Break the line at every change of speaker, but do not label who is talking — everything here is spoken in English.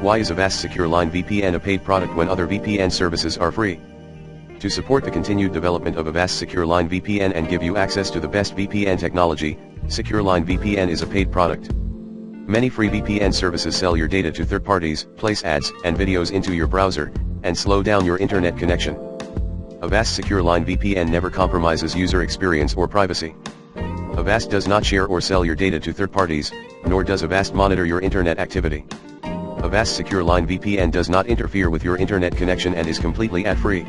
Why is Avast SecureLine VPN a paid product when other VPN services are free? To support the continued development of Avast SecureLine VPN and give you access to the best VPN technology, SecureLine VPN is a paid product. Many free VPN services sell your data to third parties, place ads and videos into your browser, and slow down your internet connection. Avast SecureLine VPN never compromises user experience or privacy. Avast does not share or sell your data to third parties, nor does Avast monitor your internet activity. Avast SecureLine VPN does not interfere with your internet connection and is completely ad-free.